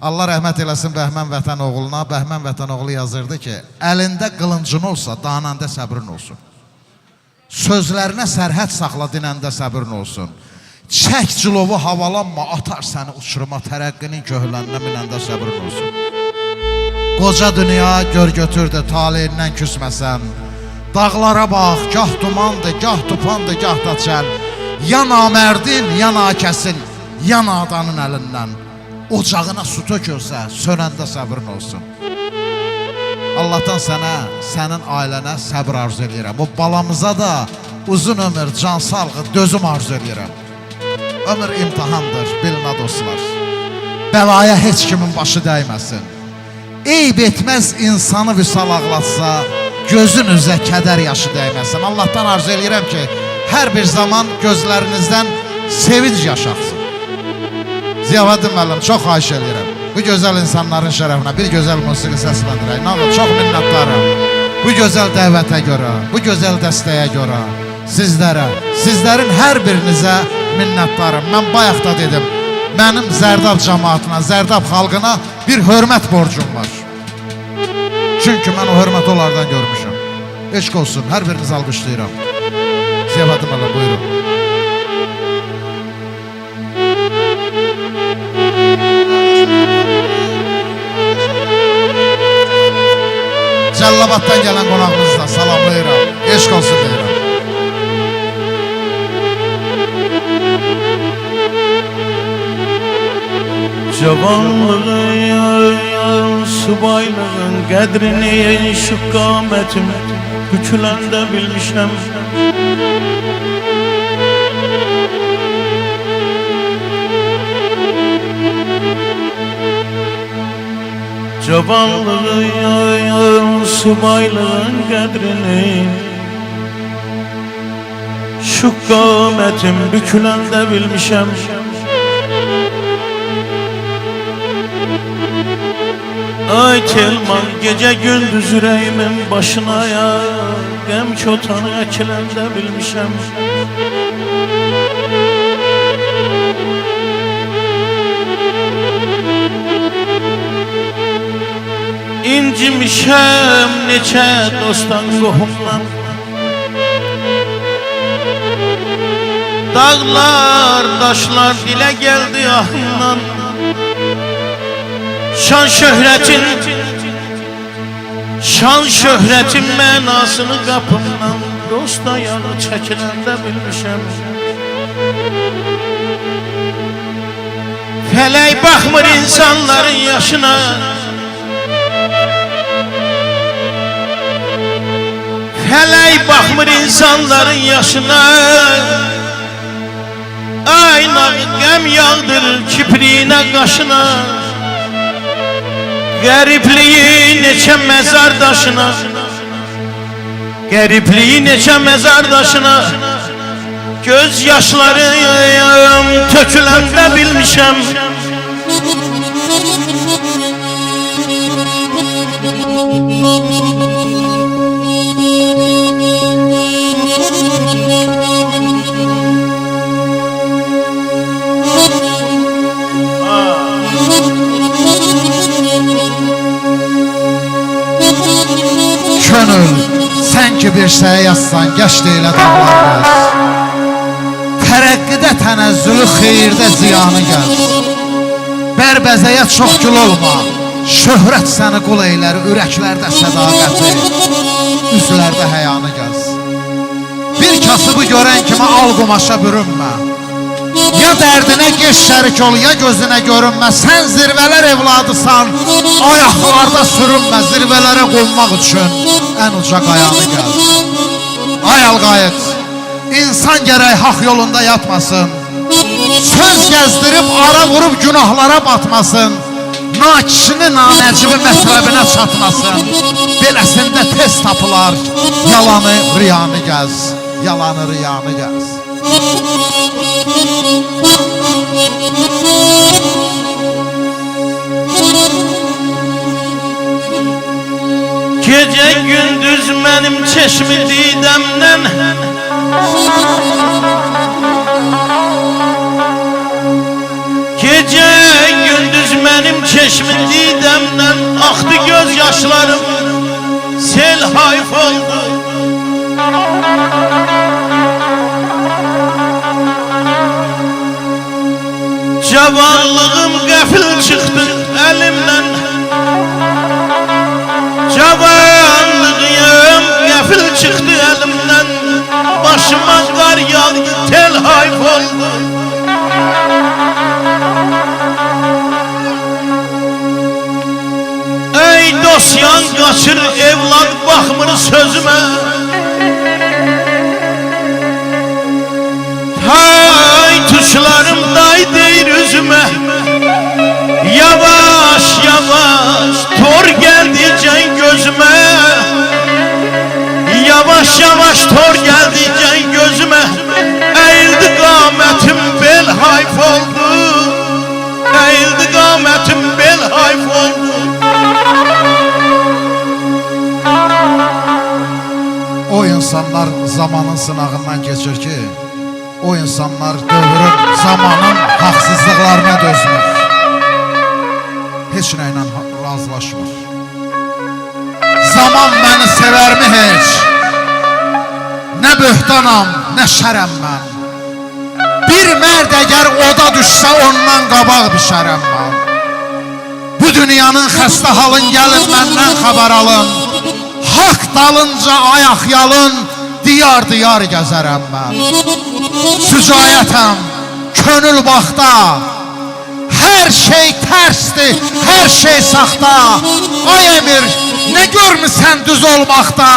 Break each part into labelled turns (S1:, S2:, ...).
S1: Allah rəhmət eləsin Bəhmən Vətənoğluna. Bəhmən Vətənoğlu yazırdı ki, əlində qılıncın olsa, dananda səbrin olsun. Sözlərinə sərhəd saxla, dinəndə səbrin olsun. Çək cilovu havalanma, atar səni uçuruma, tərəqqinin köhləninə minəndə səbrin olsun. Qoca dünya gör götürdü, taleyindən küsməsən. Dağlara bax, gah dumandır, gah tupandır, gah da çəl. Ya namərdin, ya nakəsin, ya nadanın əlindən. Ocağına su tökülsə, sönəndə səbrin olsun. Allah'tan sənə, sənin ailənə səbr arzu edirəm. Bu balamıza da uzun ömür, can sağlığı, dözüm arzu edirəm. Ömür imtihandır, bilinə dostlar. Bəlaya heç kimin başı dəyməsin. Eyb etməz insanı vüsal ağlatsa, gözün üzə kədər yaşı dəyməsin. Allah'tan arzu edirəm ki, hər bir zaman gözlərinizdən sevinç yaşaksın. Ziyavuddin müəllim, çox xahiş edirəm. Bu gözəl insanların şərəfinə bir gözəl musiqi səsləndirək. Nə olur, çox minnətdarım. Bu gözəl dəvətə görə, bu gözəl dəstəyə görə sizlərə, sizlərin hər birinizə minnətdarım. Mən bayaq da dedim, mənim Zərdab cəmaatına, Zərdab xalqına bir hörmət borcum var. Çünki mən o hörməti onlardan görmüşəm. Eşq olsun, hər birinizi alqışlayıram. Ziyavuddin müəllim, buyurun. Cəllabaddan gələn qonağımızla salamlayıram. Eşq olsun deyirəm.
S2: Cavanlığın, subaylığın qədrini, şu qamətim büküləndə bilmişəm. Cavanlığın, subaylığın qədrini, şu qamətim büküləndə bilmişəm. Ay Telman, gece gündüz yüreğimin başına ya, qəm kotanı əkiləndə bilmişəm. İncimişəm neçə dostdan qohumdan, dağlar, daşlar dilə gəldi ahımdan. Şan şöhretin mənasını qapımdan, dost ayağı çəkiləndə bilmişəm. Fələk baxmır insanların yaşına, fələk baxmır insanların yaşına. Aynağı qəm yağdırır kipriyinə, qaşına. Qəribliyi neçə məzar daşına, qəribliyi neçə məzar daşına, göz yaşlarım töküləndə bilmişəm.
S1: Könül, sən ki bir şey yazsan, gəşd eylə dağlar gəz. Tərəqqidə tənəzzülü, xeyirdə ziyanı gəz. Bərbəzəyə çox gül olma, şöhrət səni qul eylər, ürəklərdə sədaqəti, üzlərdə həyanı gəz. Bir kasıbı görən kimi al qumaşa bürünmə, ya dərdinə geç şərik ol, ya gözünə görünmə. Sən zirvələr evladısan, ayaqlarda sürünmə, zirvələrə qonmaq üçün ən uca qayanı gəl. Ay Alqayıt, insan gərək haq yolunda yatmasın, söz gəzdirib ara vurub günahlara batmasın, nakişini nanəcibi mətləbinə çatmasın. Beləsində tez tapılar, yalanı riyanı gəz, yalanı riyanı gəz.
S2: Gece gündüz mənim çeşmi didəmdən, gece gündüz mənim çeşmi çeşmin didemden aktı gözyaşlarım, sel hayf oldu. Cavanlığım qəfil çıktı elimden, cavanlığım qəfil çıktı elimden, başıma kar yağdı, tel hayf oldu. Ey dosyan kaçır evlad bakmır sözüme, hay tuşlarım day deyir üzüme. Yavaş yavaş tor geldi can gözüme, yavaş yavaş tor geldi can gözüme. Eğildi qamətim bel hayf oldu, eğildi qamətim bel hayf oldu.
S1: O insanlar zamanın sınağından geçir ki, o insanlar dövrün, zamanın haqsızlıqlarına dözmür. Heç nə ilə razılaşmır. Zaman məni sevərmi heç? Nə böhtanam, nə şərəm mən. Bir mərd əgər oda düşsə ondan qabaq bişərəm mən. Bu dünyanın xəstə halın gəlin məndən xəbər alın. Haqq dalınca ayaq yalın, diyar diyar gəzərəm mən. Sücayətəm, könül baxda, hər şey tərsdir, hər şey saxta. Ay əmir, nə görmüsən düz olmaqda?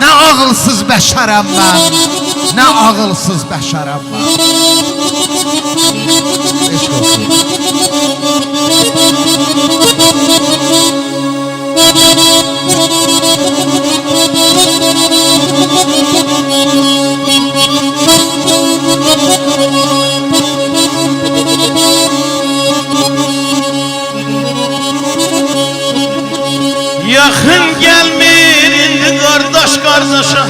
S1: Nə ağılsız bəşərəm mən, nə ağılsız bəşərəm mən. Eşq olsun.
S2: Yaxın gəlmir indi qardaş qardaşa,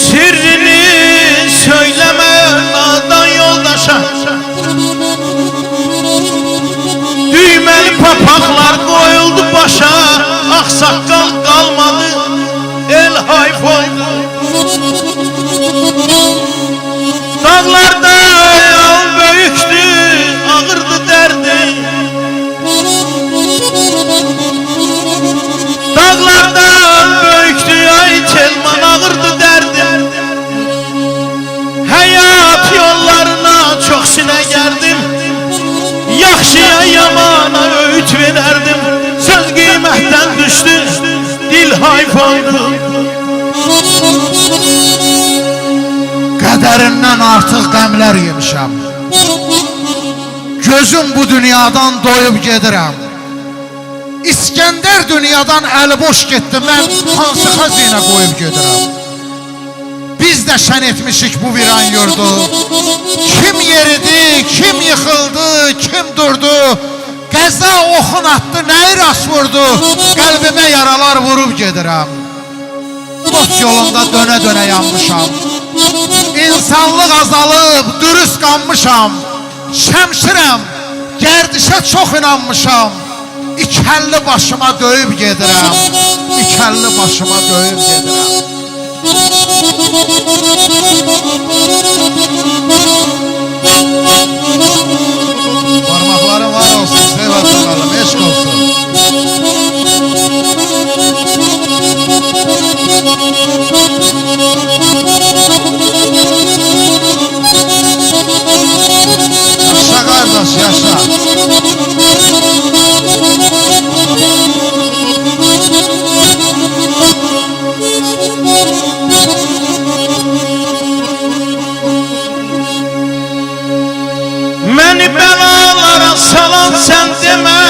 S2: sirrini söyləmə nadan yoldaşa. Düyməli papaqlar qoyuldu başa, ağsaqqal qalmadı, el hayf oldu. Dağlarda yol böyüktü, ağırdı dərdi. Dağlardan böyüktü ay telman, ağırdı dərdim. Həyat yollarına çox sinə gərdim, yaxşıya yamana öğüt verərdim. Söz qiymətdən düşdü, dil hayf oldu.
S1: Qədərindən artıq qəmlər yemişəm. Gözüm bu dünyadan doyub gedirəm. İskəndər dünyadan əli boş getdi, mən hansı xəzinə qoyub gedirəm. Biz də şən etmişik bu viran yurdu. Kim yeridi, kim yıxıldı, kim durdu? Qəza oxun attı, nəyi rast vurdu? Qəlbimə yaralar vurub gedirəm. Dost yolunda dönə-dönə yanmışam. İnsanlıq azalıb, dürüst qanmışam. Şəmşirəm, gərdişə çox inanmışam. İkəlli başıma döyüb gedirəm. İkəlli başıma döyüb gedirəm. Parmaqlarım var olsun, Seyvat bakalım, eşq olsun. Yaşa qardaş, yaşa.
S2: Məni bəlalara salan sən demə,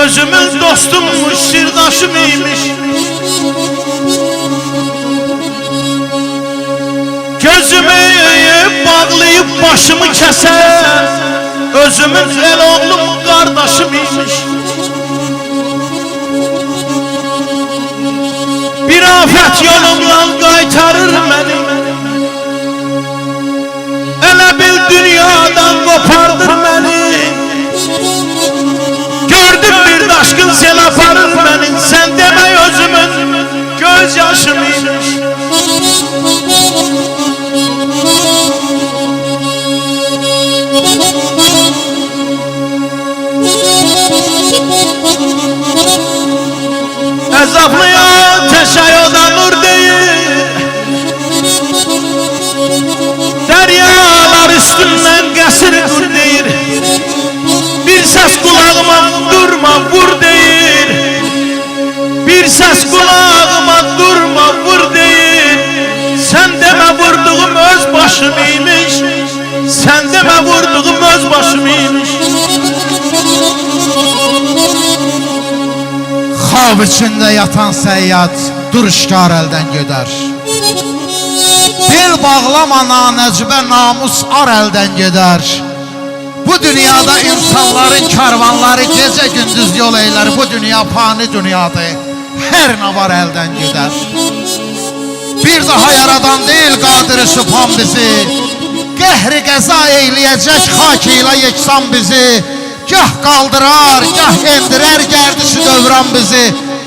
S2: özümün dostummuş, sirdaşım imiş. Gözümü bağlayıb başımı kəsən, özümün el oğlum, qardaşım imiş. Bir afət yolumdan qaytarır məni, elə bil dünyadan Ətraflıya təşəyyüda nur deyir, dəryalar üstündən qəsir qur deyir. Bir səs qulağıma durma vur deyir, bir səs qulağıma durma vur deyir. Sən demə vurduğum öz başım imiş, sən demə vurduğum öz başım imiş.
S1: Xab içində yatan səyyad duruşkar əldən gedər. Bel bağlama nanəcibə namus ar əldən gedər. Bu dünyada insanların karvanları gecə gündüz yol eylər. Bu dünya fani dünyadır, hər nə var əldən gedər. Bir daha yaradan deyil qadiri sübhan bizi, qəhri qəza eyləyəcək xak ilə yeksan bizi. Gah qaldırar, gah endirər gərdişi dövran bizi.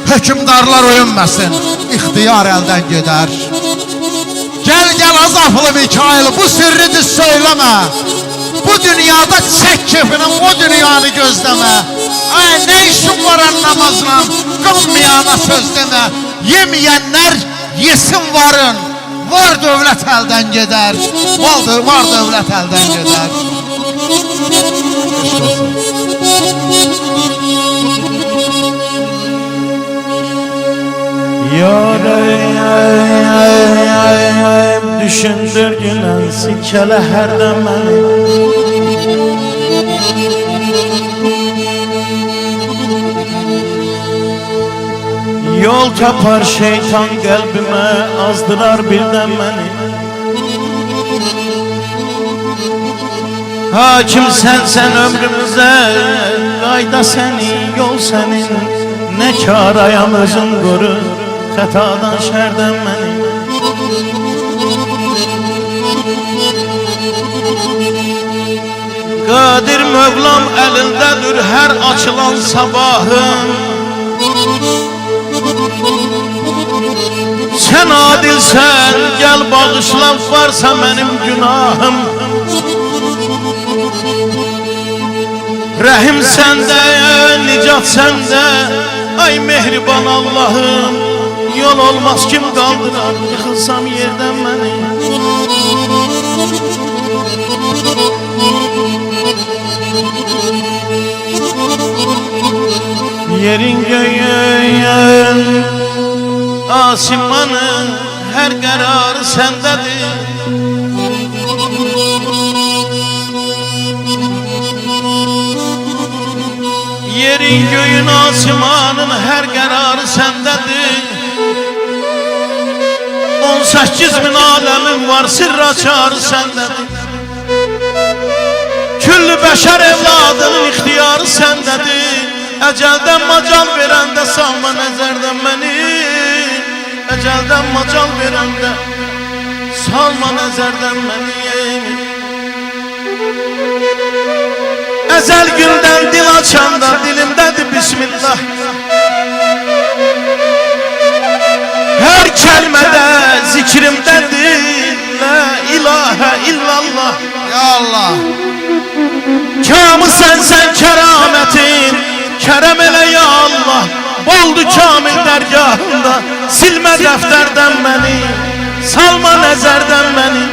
S1: Hökümdarlar öyünməsin, ixtiyar əldən gedər. Gəl azaflı Mikail, bu sirri düz söyləmə. Bu dünyada çək kefinin o dünyanı gözləmə. Ay, nə işin var namazla, qanmayana söz demə. Yeməyənlər yesin varın, var dövlət əldən gedər. Var dövlət əldən gedər.
S2: Yarayım düşündür gülen sikele her demeni. Yol tapar şeytan kalbime, azdırar birden beni. Hakim sen ömrümüze, qayda senin, yol senin. Ne karayam özün koru, xətadan şərdən məni. Qadir Mövlam əlindədir hər açılan sabahım. Sən adilsən, gəl bağışla, varsa mənim günahım. Rəhim səndə, nicat səndə, ay mehriban Allahım. Yol olmaz kim qaldırar, yıxılsam yerdən məni. Yerin göyün, asimanın, hər qərarı səndədir. Yerin göyün, asimanın, hər qərarı səndədir. 18.000 aləmin var, sirr açarı səndədir. Küllü bəşər evladının ixtiyarı səndədir. Əcəldən macal verəndə salma nəzərdən məni. Əcəldən macal verəndə salma nəzərdən məni. Əzəl gündən dil açanda dilimdədir bismillah. Hər kəlmədə zikrimdədir la ilahə illallah.
S1: Ya Allah,
S2: Kamı sənsən kəramətin, kərəm elə ya Allah. Oldu kamil dərgahında, silmə dəftərdən məni. Salma nəzərdən məni,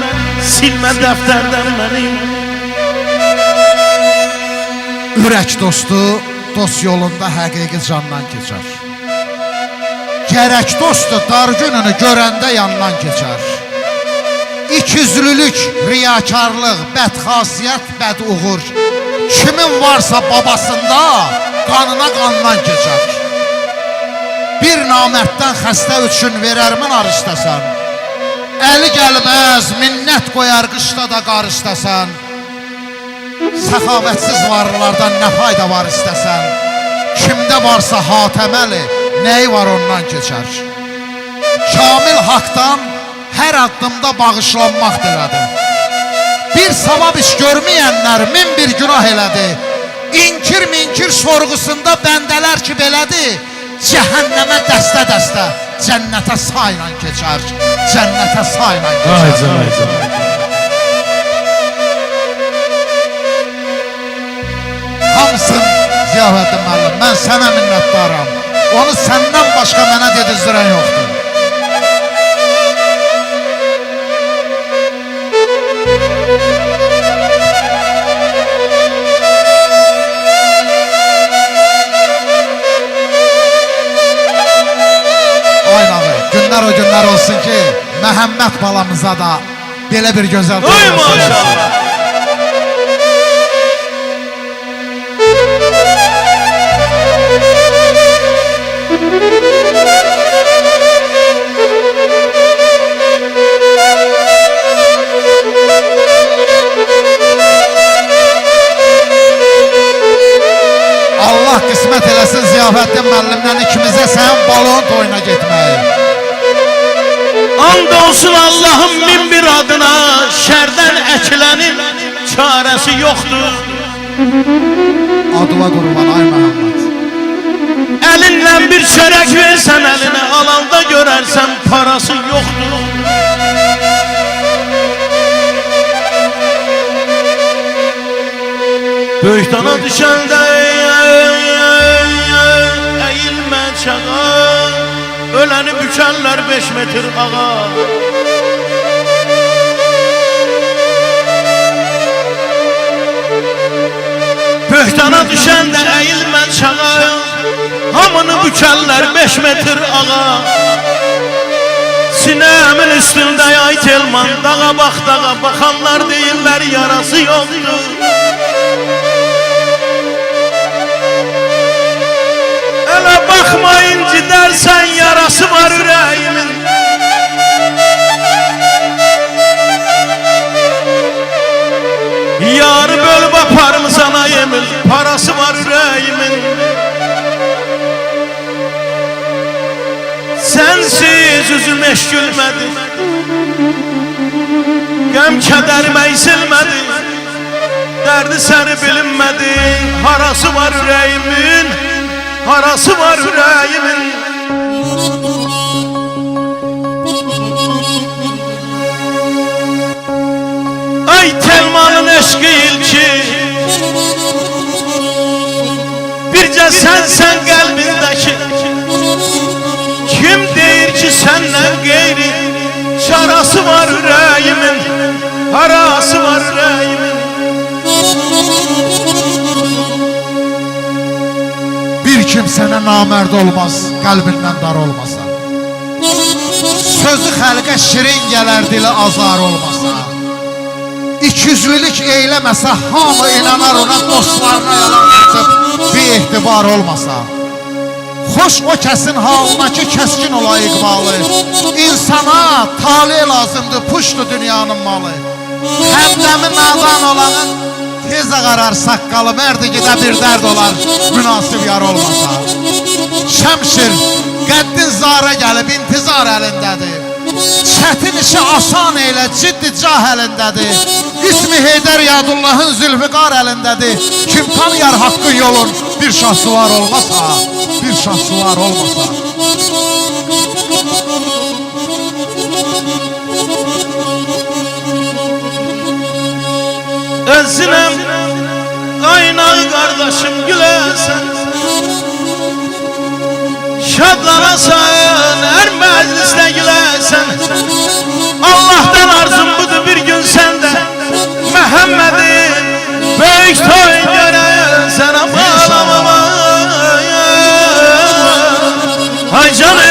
S2: silmə dəftərdən məni.
S1: ürək dostu, dost yolunda həqiqi candan keçər. Gərək dostu dar gününü görəndə yandan keçər. İkizlülük, riyakarlıq, bədxasiyyət, bəduğur kimin varsa babasında qanına qandan keçər. Bir namətdən xəstə üçün verərmin ar istəsən, əli gəlməz, minnət qoyar qışda da qar istəsən. Səxavətsiz varlılardan nə fayda var istəsən, kimdə varsa hatəməli, nəyi var ondan keçər. Kamil haqdan hər addımda bağışlanmaq dilədi. Bir savab iş görməyənlər min bir günah elədi. İnkir-minkir sorğusunda bəndələr ki belədi, cəhənnəmə dəstə-dəstə, cənnətə sayla keçər, cənnətə sayla keçər. Hamısın Ziyafəddin müəllim, mən sənə minnətdaram. Onu səndən başqa mənə dedizdirən yoxdur. Oynağı, günlər o günlər olsun ki, Məhəmməd balamıza da belə bir gözəl
S2: Oy maşallah.
S1: Allah qismət eləsin Ziyafəddin müəllimdən ikimizə sən balon toyuna getməyi.
S2: And olsun Allah'ın min bir adına, şərdən əkilənin çarəsi yoxdur.
S1: Adıva qurban ay Məhəmməd.
S2: Əlinlə bir çörək versən əlinə, alanda görərsən parası yoxdur. Böyükdana düşəndə əyilmə çağa, öləni bükərlər 5 metr ağa. Böyükdana düşəndə əyilmə çağa, hamını bükərlər 5 metr ağa. Sinəmin üstündə ay telman, dağa bax dağa, baxanlar deyirlər yarası yoxdur. Elə baxmayınca dərsən yarası var ürəyimin. Yarı bölüb aparmısan ay Emil, parası var ürəyimin. Sensiz üzüm eş gülmədi, qəm kədərim əysilmədi, dərdi səni bilinmədi. Harası var ürəyimin, harası var ürəyimin. Ay Telmanın eşqi ilki, bircə sənsən qəlbindəki. Kim deyir ki səndən qeyri, çarası var ürəyimin, harası var ürəyimin.
S1: Bir kimsənə namərd olmaz, qəlbindən dar olmasa. Sözü xəlqə şirin gələr, dili azar olmasa. İkiyüzlülük eyləməsə, hamı inanar ona, dostlarına yalan atıb bir ehtibar olmasa. Xoş o kəsin halına ki, kəskin ola iqbalı. İnsana tali lazımdır, puşdur dünyanın malı. Həmdəmi nadan olanın tez ağarar saqqalı, mərdi gidə bir dərd olar, münasib yar olmasa. Şəmşir, qəddin zara gəlib, intizar əlindədir. Çətin işi asan eylə, ciddi cah əlindədir. İsmi Heydər Yadullahın Zülfiqar əlindədir. Kim tanıyar haqqın yolun, bir şahsuvar olmasa, bir şahsuvar olmasa.
S2: Özünəm qaynaq qardaşım güləsən, şadlanasan, hər məclisdə güləsən. Allah'tan arzum budur bir gün səndə, Məhəmmədin böyük toy görəsən. Ay canım